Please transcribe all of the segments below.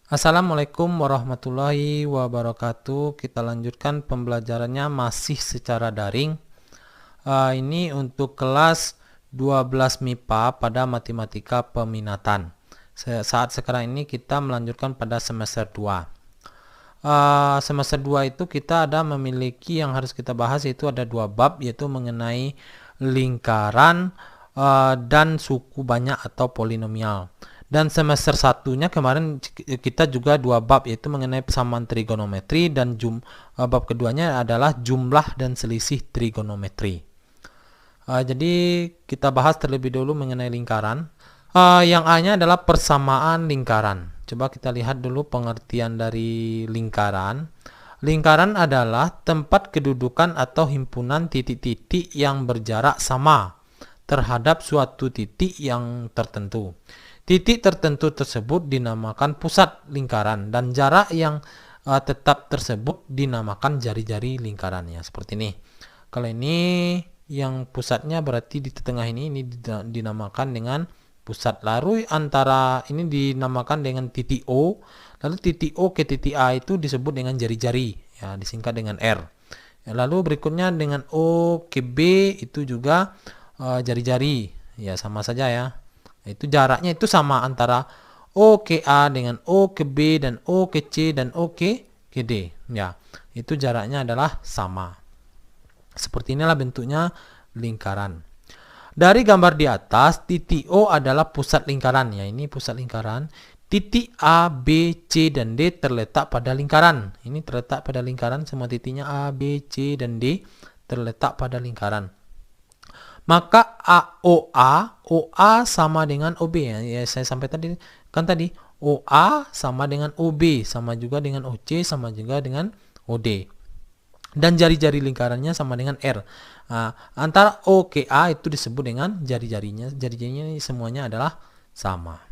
Assalamualaikum warahmatullahi wabarakatuh. Kita lanjutkan pembelajarannya masih secara daring. Ini untuk kelas 12 MIPA pada matematika peminatan. Saat sekarang ini kita melanjutkan pada semester 2. Semester 2 itu kita ada memiliki yang harus kita bahas, yaitu ada 2 bab, yaitu mengenai lingkaran dan suku banyak atau polinomial. Dan semester satunya kemarin kita juga 2 bab, yaitu mengenai persamaan trigonometri, dan bab keduanya adalah jumlah dan selisih trigonometri. Jadi kita bahas terlebih dulu mengenai lingkaran. Yang A-nya adalah persamaan lingkaran. Coba kita lihat dulu pengertian dari lingkaran. Lingkaran adalah tempat kedudukan atau himpunan titik-titik yang berjarak sama terhadap suatu titik yang tertentu. Titik tertentu tersebut dinamakan pusat lingkaran, dan jarak yang tetap tersebut dinamakan jari-jari lingkarannya. Seperti ini. Kalau ini yang pusatnya berarti di tengah ini dinamakan dengan pusat. Lalu antara ini dinamakan dengan titik O. Lalu titik O ke titik A itu disebut dengan jari-jari, ya, disingkat dengan R. Ya, lalu berikutnya dengan O ke B itu juga jari-jari, ya, sama saja ya. Itu jaraknya itu sama antara O ke A dengan O ke B dan O ke C dan O ke D. Ya, itu jaraknya adalah sama. Seperti inilah bentuknya lingkaran. Dari gambar di atas, titik O adalah pusat lingkaran. Ya, ini pusat lingkaran. Titik A, B, C, dan D terletak pada lingkaran. Ini terletak pada lingkaran, semua titiknya A, B, C, dan D terletak pada lingkaran. Maka OA sama dengan OB, ya, saya sampai tadi OA sama dengan OB, sama juga dengan OC, sama juga dengan OD. Dan jari-jari lingkarannya sama dengan R. Antara O ke A itu disebut dengan jari-jarinya. Jari-jarinya semuanya adalah sama.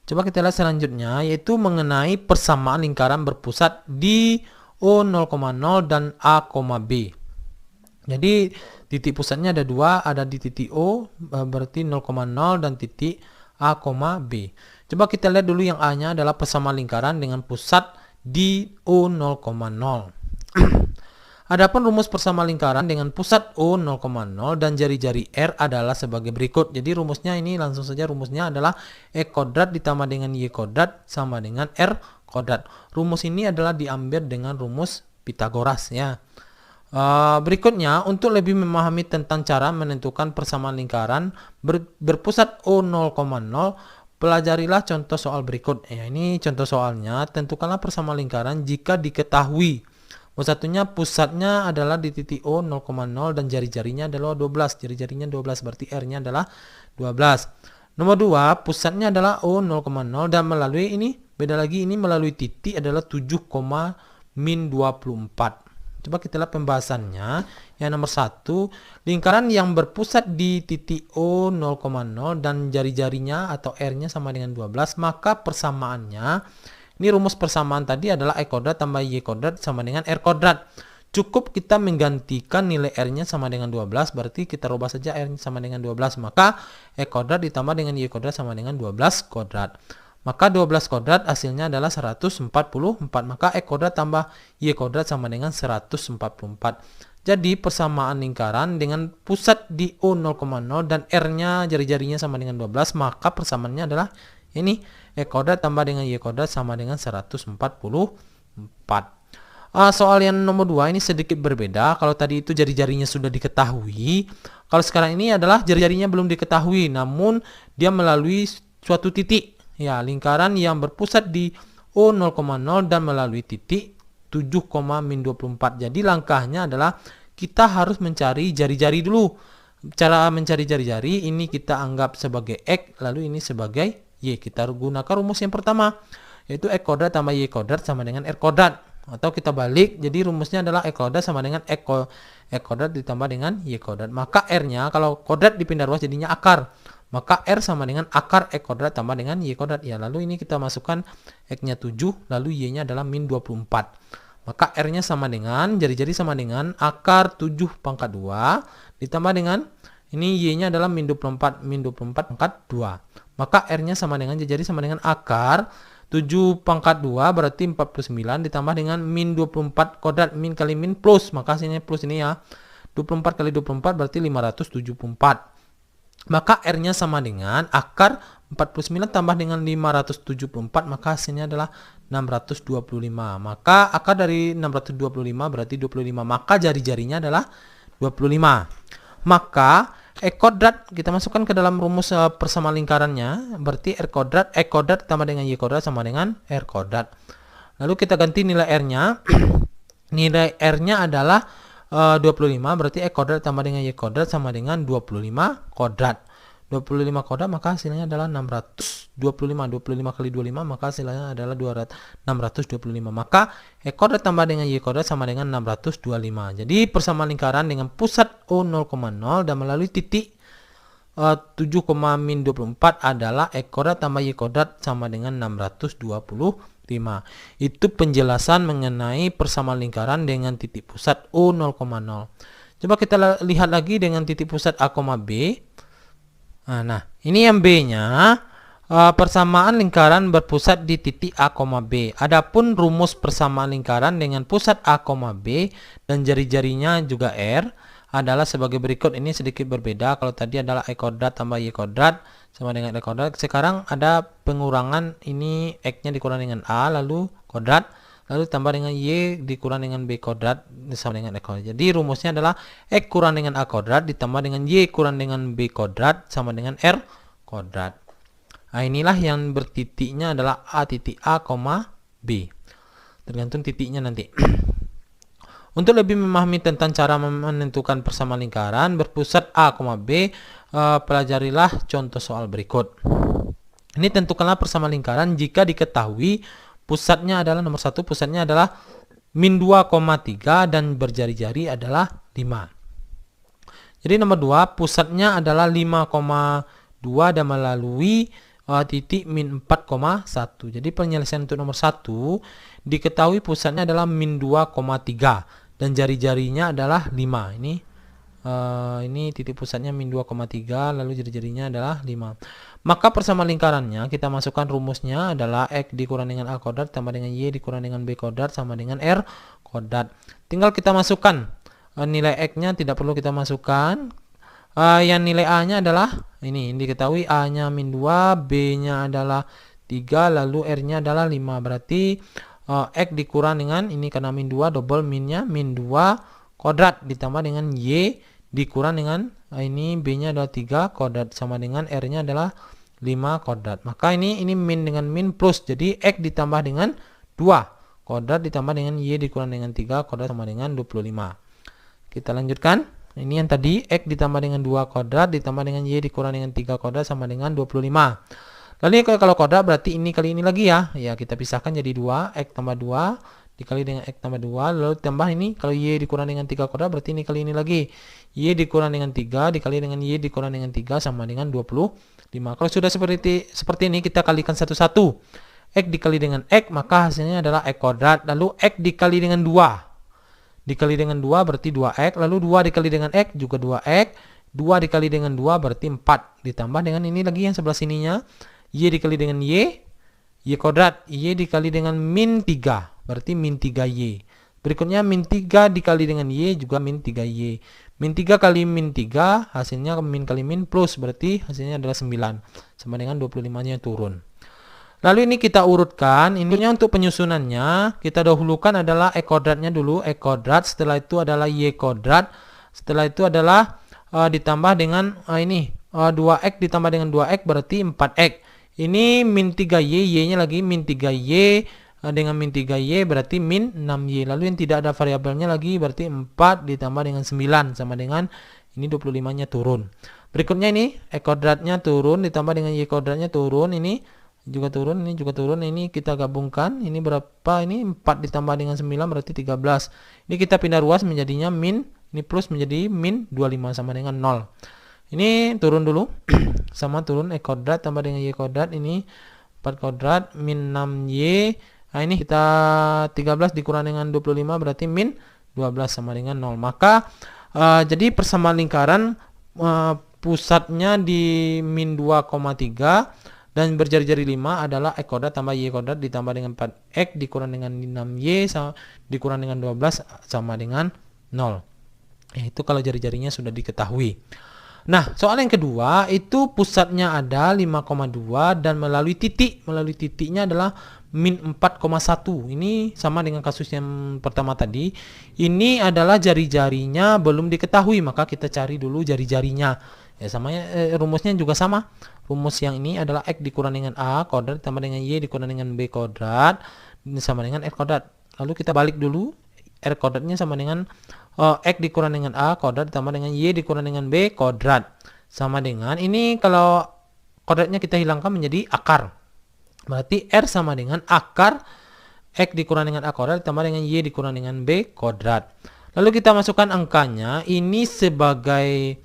Coba kita lihat selanjutnya, yaitu mengenai persamaan lingkaran berpusat di O0,0 dan A, B. Jadi titik pusatnya ada dua, ada di titik O berarti 0,0 dan titik A, B. Coba kita lihat dulu yang A-nya adalah persamaan lingkaran dengan pusat di O0,0. Adapun rumus persamaan lingkaran dengan pusat O0,0 dan jari-jari R adalah sebagai berikut. Jadi rumusnya ini langsung saja, rumusnya adalah E kuadrat ditambah dengan Y kuadrat sama dengan R kuadrat. Rumus ini adalah diambil dengan rumus Pitagoras, ya. Berikutnya, untuk lebih memahami tentang cara menentukan persamaan lingkaran berpusat O0,0, pelajarilah contoh soal berikut. Ya, ini contoh soalnya. Tentukanlah persamaan lingkaran jika diketahui satunya pusatnya adalah di titik O 0,0 dan jari-jarinya adalah 12. Jari-jarinya 12 berarti R-nya adalah 12. Nomor 2, pusatnya adalah O 0,0 dan melalui ini beda lagi, ini melalui titik adalah 7,-24. Coba kita lihat pembahasannya. Yang nomor 1, lingkaran yang berpusat di titik O 0,0 dan jari-jarinya atau R-nya sama dengan 12, maka persamaannya, ini rumus persamaan tadi adalah E kuadrat tambah Y kuadrat sama dengan R kuadrat. Cukup kita menggantikan nilai R-nya sama dengan 12, berarti kita rubah saja R-nya sama dengan 12, maka E kuadrat ditambah dengan Y kuadrat sama dengan 12 kuadrat. Maka 12 kuadrat hasilnya adalah 144, maka E kuadrat tambah Y kuadrat sama dengan 144. Jadi persamaan lingkaran dengan pusat di O0,0 dan R-nya jari-jarinya sama dengan 12, maka persamaannya adalah ini E kuadrat tambah dengan Y kuadrat sama dengan 144. Soal yang nomor 2 ini sedikit berbeda. Kalau tadi itu jari-jarinya sudah diketahui, kalau sekarang ini adalah jari-jarinya belum diketahui, namun dia melalui suatu titik. Ya, lingkaran yang berpusat di O0,0 dan melalui titik 7,-24. Jadi langkahnya adalah kita harus mencari jari-jari dulu. Cara mencari jari-jari ini kita anggap sebagai X, lalu ini sebagai Y. Kita gunakan rumus yang pertama, yaitu E kuadrat tambah Y kuadrat sama dengan R kuadrat. Atau kita balik, jadi rumusnya adalah E kuadrat sama dengan E kuadrat ditambah dengan Y kuadrat. Maka R-nya, kalau kuadrat dipindah ruas jadinya akar. Maka R sama dengan akar E kuadrat tambah dengan Y kuadrat. Ya, lalu ini kita masukkan X-nya 7, lalu Y-nya adalah -24. Maka R-nya sama dengan, jari-jari sama dengan akar 7 pangkat 2 ditambah dengan, ini Y-nya adalah -24 pangkat 2. Maka R-nya sama dengan, jari sama dengan akar 7 pangkat 2 berarti 49 ditambah dengan min 24 kodrat, min kali min plus, maka hasilnya plus ini ya. 24 kali 24 berarti 574. Maka R-nya sama dengan akar 49 tambah dengan 574, maka hasilnya adalah 625. Maka akar dari 625 berarti 25. Maka jari-jarinya adalah 25. Maka E kodrat kita masukkan ke dalam rumus persamaan lingkarannya, berarti R kodrat, E kodrat tambah dengan Y kodrat sama dengan R kodrat. Lalu kita ganti nilai R-nya. Nilai R-nya adalah 25, berarti E kodrat tambah dengan Y kodrat sama dengan 25 kodrat. 25 kodrat maka hasilnya adalah 625. 25 kali 25 maka hasilnya adalah 625. Maka E kodrat tambah dengan Y kodrat sama dengan 625. Jadi persamaan lingkaran dengan pusat O 0,0 dan melalui titik 7,-24 adalah E kodrat tambah Y kodrat sama dengan 625. Itu penjelasan mengenai persamaan lingkaran dengan titik pusat O 0,0. Coba kita lihat lagi dengan titik pusat A, B. Nah, ini yang B-nya, persamaan lingkaran berpusat di titik A, B. Adapun rumus persamaan lingkaran dengan pusat A, B dan jari-jarinya juga R adalah sebagai berikut. Ini sedikit berbeda. Kalau tadi adalah E kodrat tambah Y kodrat sama dengan E kodrat. Sekarang ada pengurangan, ini X-nya dikurang dengan A, lalu kodrat, lalu tambah dengan Y dikurang dengan B kodrat sama dengan E kodrat. Jadi rumusnya adalah X kurang dengan A kodrat ditambah dengan Y kurang dengan B kodrat sama dengan R kodrat. Nah, inilah yang bertitiknya adalah A titik A, B. Tergantung titiknya nanti. Untuk lebih memahami tentang cara menentukan persamaan lingkaran berpusat A, B, pelajarilah contoh soal berikut. Ini tentukanlah persamaan lingkaran jika diketahui pusatnya adalah nomor 1, pusatnya adalah min 2,3 dan berjari-jari adalah 5. Jadi nomor 2 pusatnya adalah 5,2 dan melalui titik min 4,1. Jadi penyelesaian untuk nomor 1 diketahui pusatnya adalah min 2,3 dan jari-jarinya adalah 5. Ini titik pusatnya min 2,3 lalu jari-jarinya adalah 5. Maka persamaan lingkarannya kita masukkan rumusnya adalah X dikurang dengan A kodrat tambah dengan Y dikurang dengan B kodrat sama dengan R kodrat. Tinggal kita masukkan nilai X-nya, tidak perlu kita masukkan. Yang nilai A-nya adalah ini diketahui A-nya min 2, B-nya adalah 3, lalu R-nya adalah 5. Berarti X dikurang dengan ini karena min 2 double minnya min 2 kodrat ditambah dengan Y dikurang dengan ini B-nya adalah 3 kodrat sama dengan R-nya adalah 5 kodrat. Maka ini min dengan min plus. Jadi X ditambah dengan 2 kodrat ditambah dengan Y dikurang dengan 3 kodrat sama dengan 25. Kita lanjutkan. Ini yang tadi X ditambah dengan 2 kodrat ditambah dengan Y dikurang dengan 3 kodrat sama dengan 25. Lalu kalau kodrat berarti ini kali ini lagi ya. Ya, kita pisahkan jadi 2, X tambah 2 dikali dengan X tambah 2, lalu tambah ini kalau Y dikurang dengan 3 kodrat berarti ini kali ini lagi. Y dikurang dengan 3 dikali dengan Y dikurang dengan 3 sama dengan 25. Kalau sudah seperti ini kita kalikan satu-satu. X dikali dengan X maka hasilnya adalah X kodrat. Lalu X dikali dengan 2. Dikali dengan 2 berarti 2X, lalu 2 dikali dengan X juga 2X, 2 dikali dengan 2 berarti 4, ditambah dengan ini lagi yang sebelah sininya, Y dikali dengan Y kodrat, Y dikali dengan min 3, berarti min 3Y. Berikutnya min 3 dikali dengan Y juga min 3Y. Min 3 kali min 3, hasilnya min kali min plus, berarti hasilnya adalah 9, sama dengan 25-nya turun. Lalu ini kita urutkan, ininya untuk penyusunannya, kita dahulukan adalah E kodratnya dulu, E kodrat, setelah itu adalah Y kodrat, setelah itu adalah ditambah dengan 2X ditambah dengan 2X berarti 4X. Ini min 3Y, Y-nya lagi min 3Y, dengan min 3Y berarti min 6Y. Lalu yang tidak ada variabelnya lagi berarti 4 ditambah dengan 9 sama dengan ini 25-nya turun. Berikutnya ini E kodratnya turun ditambah dengan Y kodratnya turun, ini juga turun, ini juga turun, ini kita gabungkan, ini berapa, ini 4 ditambah dengan 9 berarti 13. Ini kita pindah ruas menjadinya min, ini plus menjadi min 25 sama dengan 0. Ini turun dulu, sama turun E kodrat tambah dengan Y kodrat, ini 4 kodrat min 6Y, nah ini kita 13 dikurang dengan 25 berarti min 12 sama dengan 0. Maka jadi persamaan lingkaran pusatnya di min 2,3 Dan berjari-jari 5 adalah X kuadrat tambah Y kuadrat ditambah dengan 4X dikurang dengan 6Y dikurang dengan 12 sama dengan 0. Itu kalau jari-jarinya sudah diketahui. Nah, soal yang kedua itu pusatnya ada 5,2 dan melalui titiknya adalah min 4,1. Ini sama dengan kasus yang pertama tadi. Ini adalah jari-jarinya belum diketahui, maka kita cari dulu jari-jarinya. Ya, rumusnya juga sama. Rumus yang ini adalah X dikurang dengan A kuadrat ditambah dengan Y dikurang dengan B kuadrat sama dengan X kuadrat. Lalu kita balik dulu. R kuadratnya sama dengan X dikurang dengan A kuadrat ditambah dengan Y dikurang dengan B kuadrat sama dengan ini, kalau kuadratnya kita hilangkan menjadi akar, berarti R sama dengan akar X dikurang dengan A kuadrat ditambah dengan Y dikurang dengan B kuadrat. Lalu kita masukkan angkanya, ini sebagai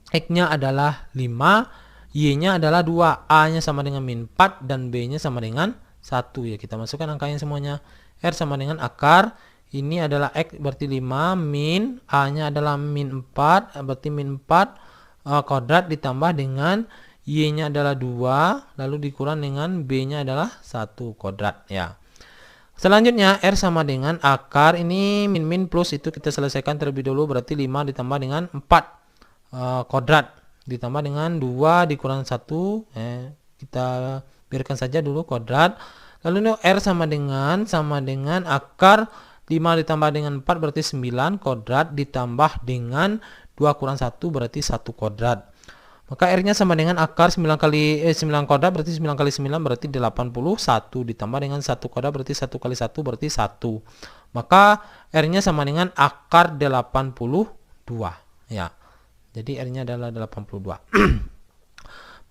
X nya adalah 5, Y nya adalah 2, A nya sama dengan min 4 dan B nya sama dengan 1. Ya, kita masukkan angkanya semuanya. R sama dengan akar, ini adalah X berarti 5, min A nya adalah min 4, berarti min 4 kuadrat ditambah dengan Y nya adalah 2, lalu dikurang dengan B nya adalah 1 kuadrat ya. Selanjutnya R sama dengan akar, ini min plus itu kita selesaikan terlebih dulu, berarti 5 ditambah dengan 4 kuadrat ditambah dengan 2 dikurang 1, kita biarkan saja dulu kuadrat. Lalu ini R sama dengan akar 5 ditambah dengan 4 berarti 9 kuadrat ditambah dengan 2 kurang 1 berarti 1 kuadrat. Maka R-nya sama dengan akar 9 kuadrat berarti 9 kali 9 berarti 81 ditambah dengan 1 kuadrat berarti 1 kali 1 berarti 1. Maka R-nya sama dengan akar 82 ya. Jadi R-nya adalah 82.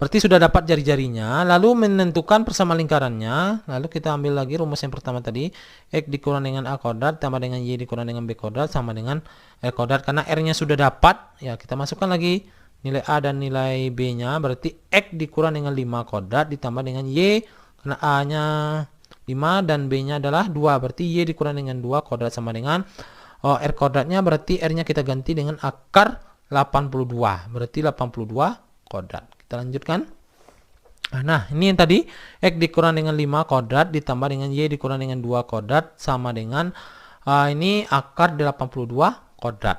Berarti sudah dapat jari-jarinya, lalu menentukan persamaan lingkarannya. Lalu kita ambil lagi rumus yang pertama tadi, X dikurang dengan A kuadrat tambah dengan Y dikurang dengan B kuadrat sama dengan R kuadrat. Karena R-nya sudah dapat, ya kita masukkan lagi nilai A dan nilai B-nya, berarti X dikurang dengan 5 kuadrat ditambah dengan Y, karena A-nya 5 dan B-nya adalah 2, berarti Y dikurang dengan 2 kuadrat sama dengan R kuadratnya, berarti R-nya kita ganti dengan akar 82, berarti 82 kuadrat. Kita lanjutkan. Nah, ini yang tadi X dikurang dengan 5 kuadrat ditambah dengan Y dikurang dengan 2 kuadrat sama dengan ini akar 82 kuadrat.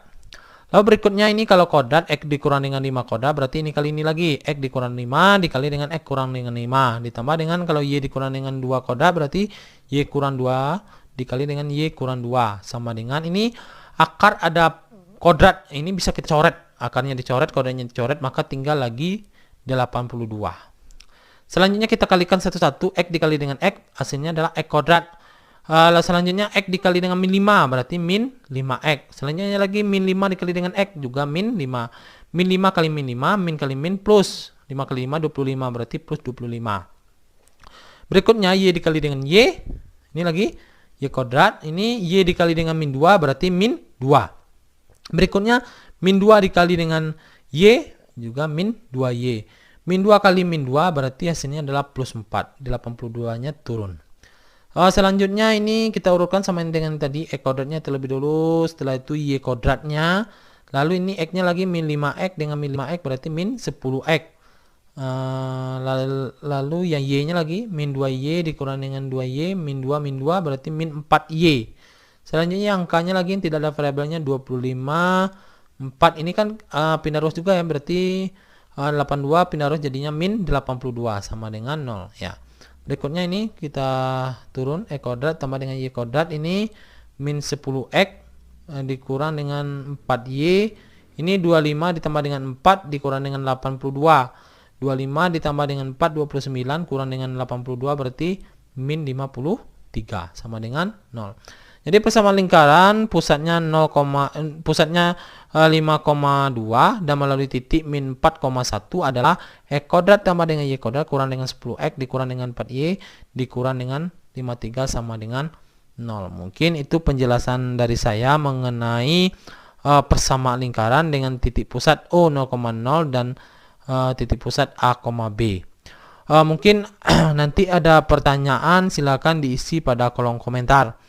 Lalu berikutnya ini kalau kuadrat X dikurang dengan 5 kuadrat berarti ini kali ini lagi X dikurang 5 dikali dengan X kurang dengan 5 ditambah dengan kalau Y dikurang dengan 2 kuadrat berarti Y kurang 2 dikali dengan Y kurang 2 sama dengan ini akar ada kuadrat. Ini bisa kita coret, akarnya dicoret, kuadratnya dicoret, maka tinggal lagi 82. Selanjutnya kita kalikan satu-satu, X dikali dengan X hasilnya adalah X kuadrat. Lalu selanjutnya X dikali dengan min 5 berarti min 5X. Selanjutnya lagi min 5 dikali dengan X juga min 5. Min 5 kali min 5, min kali min plus 5 kali 5 25 berarti plus 25. Berikutnya Y dikali dengan Y, ini lagi Y kuadrat, ini Y dikali dengan min 2 berarti min 2. Berikutnya min 2 dikali dengan Y juga min 2Y. Min 2 kali min 2 berarti hasilnya adalah plus 4. 82-nya turun. Selanjutnya ini kita urutkan sama dengan tadi X kuadratnya terlebih dulu, setelah itu Y kuadratnya. Lalu ini X-nya lagi min 5X dengan min 5X berarti min 10X. Lalu yang Y-nya lagi min 2Y dikurang dengan 2Y, min 2 berarti min 4Y. Selanjutnya angkanya lagi yang tidak ada variabelnya 25. 4 ini kan pindah ruas juga ya, berarti 82 pindah ruas jadinya min 82 sama dengan 0 ya. Berikutnya ini kita turun X kuadrat tambah dengan Y kuadrat, ini min 10X dikurang dengan 4Y, ini 25 ditambah dengan 4 dikurang dengan 82. 25 ditambah dengan 4 29 kurang dengan 82 berarti min 53 sama dengan 0. Jadi persamaan lingkaran pusatnya 5,2 dan melalui titik min 4,1 adalah X kuadrat tambah dengan Y kuadrat kurang dengan 10X dikurang dengan 4Y dikurang dengan 53 sama dengan 0. Mungkin itu penjelasan dari saya mengenai persamaan lingkaran dengan titik pusat O 0,0 dan titik pusat A, B. Mungkin nanti ada pertanyaan, silakan diisi pada kolom komentar.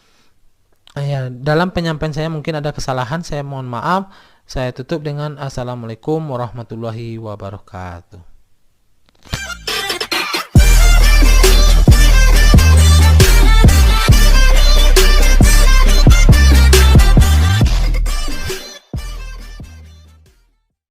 Ya, dalam penyampaian saya mungkin ada kesalahan, saya mohon maaf. Saya tutup dengan assalamualaikum warahmatullahi wabarakatuh.